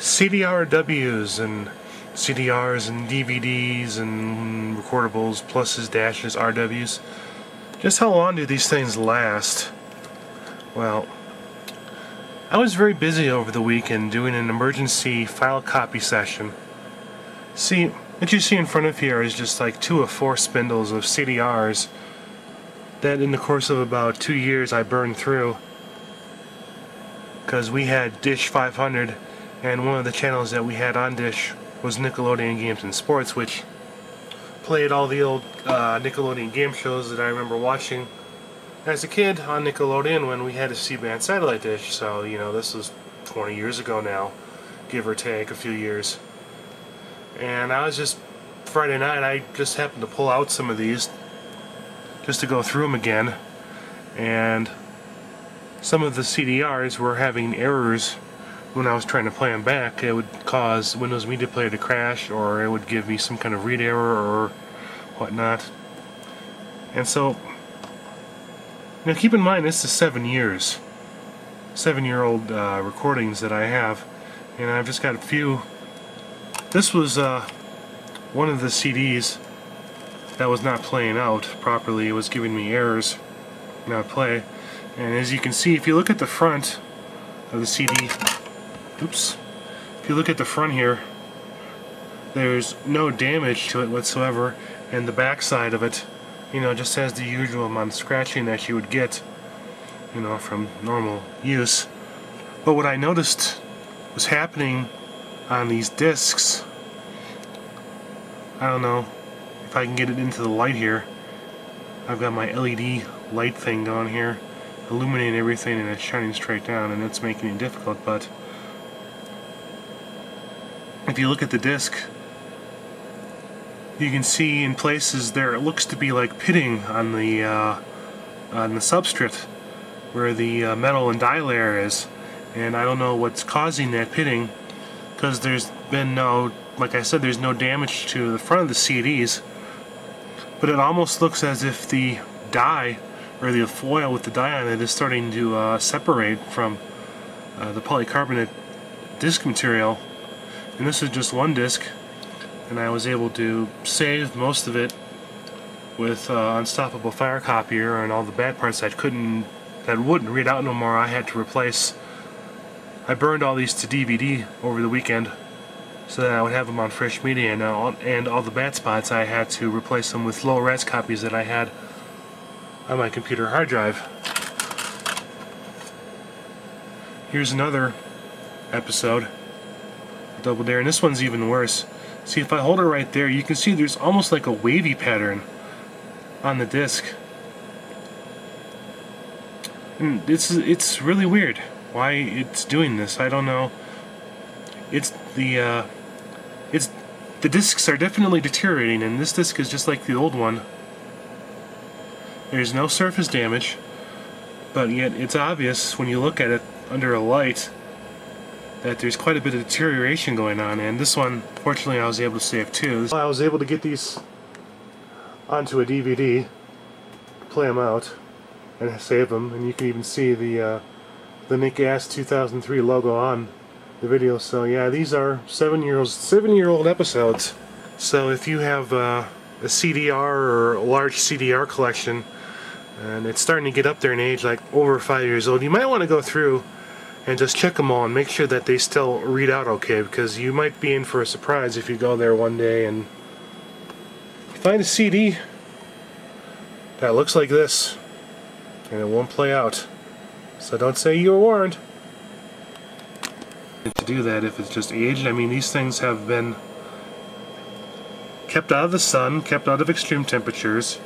CDRWs and CDRs and DVDs and recordables, pluses, dashes, RWs. Just how long do these things last? Well, I was very busy over the weekend doing an emergency file copy session. See, what you see in front of here is just like 2 or 4 spindles of CDRs that in the course of about 2 years I burned through, because we had Dish 500 and one of the channels that we had on Dish was Nickelodeon Games and Sports, which played all the old Nickelodeon game shows that I remember watching as a kid on Nickelodeon when we had a C-band satellite dish. So, you know, this was 20 years ago now, give or take a few years. And I was just, Friday night, I just happened to pull out some of these just to go through them again. And some of the CDRs were having errors when I was trying to play them back. It would cause Windows Media Player to crash, or it would give me some kind of read error or whatnot. And so, now keep in mind, this is 7 years. 7-year-old recordings that I have, and I've just got a few. This was one of the CDs that was not playing out properly. It was giving me errors, not play. And as you can see, if you look at the front of the CD, oops, if you look at the front here, there's no damage to it whatsoever, and the back side of it, you know, just has the usual amount of scratching that you would get, you know, from normal use. But what I noticed was happening on these discs, I don't know if I can get it into the light here. I've got my LED light thing going here, illuminating everything, and it's shining straight down, and it's making it difficult. But if you look at the disc, you can see in places there it looks to be like pitting on the substrate where the metal and dye layer is, and I don't know what's causing that pitting, because there's been no, like I said, there's no damage to the front of the CDs, but it almost looks as if the dye or the foil with the dye on it is starting to separate from the polycarbonate disc material. And this is just one disc, and I was able to save most of it with Unstoppable Fire Copier, and all the bad parts that wouldn't read out no more I had to replace. I burned all these to DVD over the weekend so that I would have them on fresh media, and all the bad spots I had to replace them with low res copies that I had on my computer hard drive. Here's another episode, Double Dare, and this one's even worse. See, if I hold it right there, you can see there's almost like a wavy pattern on the disc. And it's really weird why it's doing this. I don't know. The discs are definitely deteriorating, and this disc is just like the old one. There's no surface damage, but yet it's obvious when you look at it under a light that there's quite a bit of deterioration going on. And this one, fortunately, I was able to save too. I was able to get these onto a DVD, play them out, and save them. And you can even see the Nick Ass 2003 logo on the video. So yeah, these are 7-year-old episodes. So if you have a CDR or a large CDR collection, and it's starting to get up there in age, like over 5 years old, you might want to go through and just check them all and make sure that they still read out okay, because you might be in for a surprise if you go there one day and you find a CD that looks like this and it won't play out. So don't say you were warned. To do that if it's just aged. I mean, these things have been kept out of the sun, kept out of extreme temperatures,